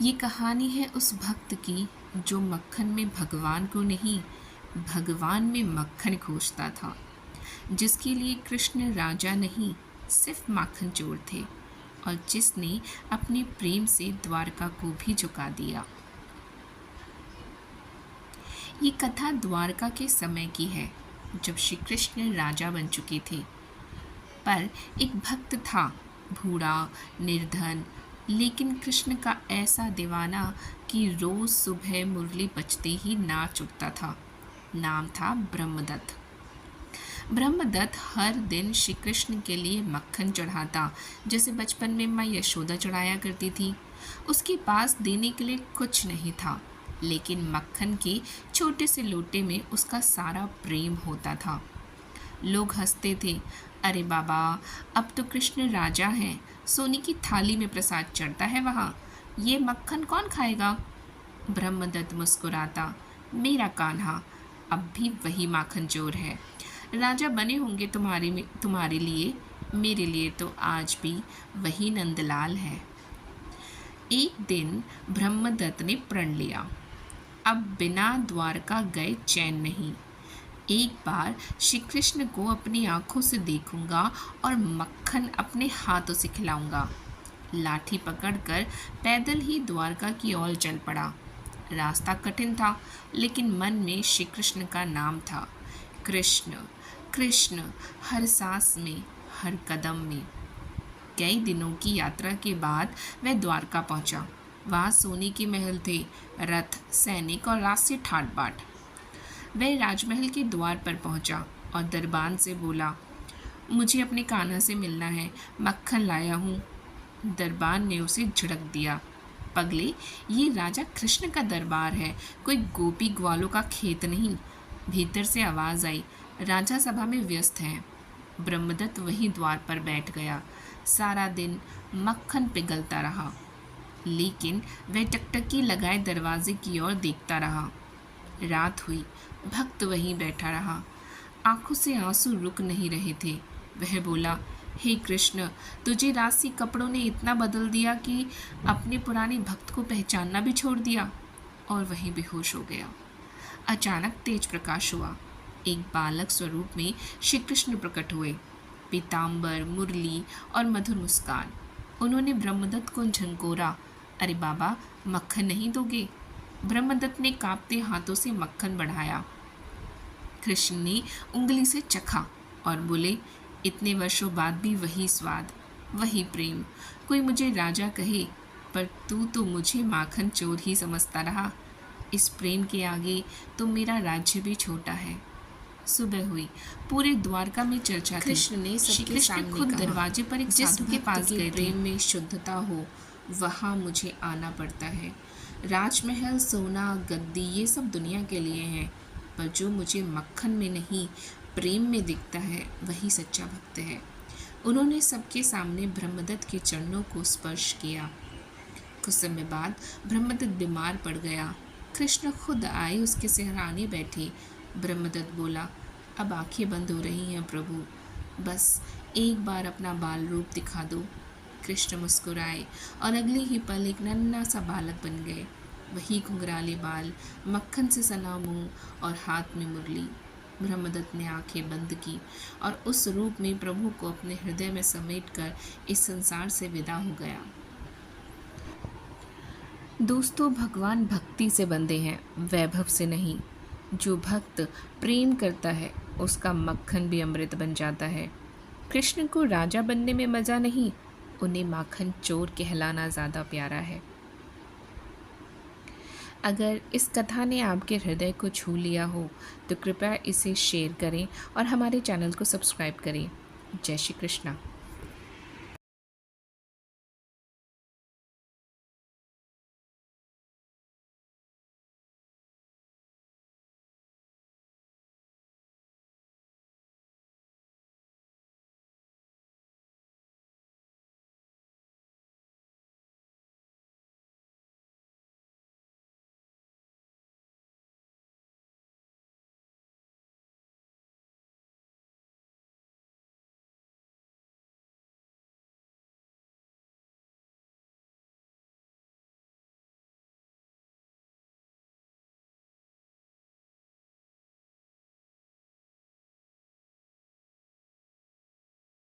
ये कहानी है उस भक्त की जो मक्खन में भगवान को नहीं, भगवान में मक्खन खोजता था। जिसके लिए कृष्ण राजा नहीं, सिर्फ माखन चोर थे, और जिसने अपने प्रेम से द्वारका को भी झुका दिया। ये कथा द्वारका के समय की है, जब श्री कृष्ण राजा बन चुके थे। पर एक भक्त था, बूढ़ा, निर्धन, लेकिन कृष्ण का ऐसा दीवाना कि रोज सुबह मुरली बजते ही नाच उठता था। नाम था ब्रह्मदत्त। ब्रह्मदत्त हर दिन श्री कृष्ण के लिए मक्खन चढ़ाता, जैसे बचपन में माँ यशोदा चढ़ाया करती थी। उसके पास देने के लिए कुछ नहीं था, लेकिन मक्खन के छोटे से लोटे में उसका सारा प्रेम होता था। लोग हंसते थे, अरे बाबा, अब तो कृष्ण राजा हैं, सोने की थाली में प्रसाद चढ़ता है वहाँ, ये मक्खन कौन खाएगा। ब्रह्मदत्त मुस्कुराता, मेरा कान्हा अब भी वही माखन चोर है। राजा बने होंगे तुम्हारे लिए, मेरे लिए तो आज भी वही नंदलाल है। एक दिन ब्रह्मदत्त ने प्रण लिया, अब बिना द्वारका गए चैन नहीं। एक बार श्री कृष्ण को अपनी आंखों से देखूंगा और मक्खन अपने हाथों से खिलाऊंगा। लाठी पकड़कर पैदल ही द्वारका की ओर चल पड़ा। रास्ता कठिन था, लेकिन मन में श्री कृष्ण का नाम था। कृष्ण कृष्ण, हर सांस में, हर कदम में। कई दिनों की यात्रा के बाद वह द्वारका पहुंचा। वहाँ सोने के महल थे, रथ, सैनिक और रास्ते ठाट बाट। वह राजमहल के द्वार पर पहुंचा और दरबान से बोला, मुझे अपने कान्हा से मिलना है, मक्खन लाया हूँ। दरबान ने उसे झिड़क दिया, पगले, ये राजा कृष्ण का दरबार है, कोई गोपी ग्वालों का खेत नहीं। भीतर से आवाज़ आई, राजा सभा में व्यस्त हैं। ब्रह्मदत्त वहीं द्वार पर बैठ गया। सारा दिन मक्खन पिघलता रहा, लेकिन वह टकटकी लगाए दरवाजे की ओर देखता रहा। रात हुई, भक्त वहीं बैठा रहा। आंखों से आंसू रुक नहीं रहे थे। वह बोला, हे कृष्ण, तुझे राशि कपड़ों ने इतना बदल दिया कि अपने पुराने भक्त को पहचानना भी छोड़ दिया। और वहीं बेहोश हो गया। अचानक तेज प्रकाश हुआ। एक बालक स्वरूप में श्री कृष्ण प्रकट हुए, पीताम्बर, मुरली और मधुर मुस्कान। उन्होंने ब्रह्मदत्त को झंकोरा, अरे बाबा, मक्खन नहीं दोगे। ब्रह्मदत्त ने कांपते हाथों से मक्खन बढ़ाया। कृष्ण ने उंगली से चखा और बोले, इतने वर्षों बाद भी वही स्वाद, वही प्रेम। कोई मुझे राजा कहे, पर तू तो मुझे माखन चोर ही समझता रहा। इस प्रेम के आगे तो मेरा राज्य भी छोटा है। सुबह हुई, पूरे द्वारका में चर्चा थी। कृष्ण ने सबके सामने खुद दरवाजे पर एक साधु के पास गए, प्रेम में शुद्धता हो वहाँ मुझे आना पड़ता है। राजमहल, सोना, गद्दी, ये सब दुनिया के लिए हैं, पर जो मुझे मक्खन में नहीं, प्रेम में दिखता है, वही सच्चा भक्त है। उन्होंने सबके सामने ब्रह्मदत्त के चरणों को स्पर्श किया। कुछ समय बाद ब्रह्मदत्त बीमार पड़ गया। कृष्ण खुद आए उसके सिरहाने बैठे। ब्रह्मदत्त बोला, अब आंखें बंद हो रही हैं प्रभु, बस एक बार अपना बाल रूप दिखा दो। कृष्ण मुस्कुराए और अगले ही पल एक नन्हा सा बालक बन गए। वही घुंघराले बाल, मक्खन से सना मुंह और हाथ में मुरली। ब्रह्मदत्त ने आंखें बंद की और उस रूप में प्रभु को अपने हृदय में समेटकर इस संसार से विदा हो गया। दोस्तों, भगवान भक्ति से बंधे हैं, वैभव से नहीं। जो भक्त प्रेम करता है, उसका मक्खन भी अमृत बन जाता है। कृष्ण को राजा बनने में मज़ा नहीं, उन्हें माखन चोर कहलाना ज़्यादा प्यारा है। अगर इस कथा ने आपके हृदय को छू लिया हो तो कृपया इसे शेयर करें और हमारे चैनल को सब्सक्राइब करें। जय श्री कृष्णा।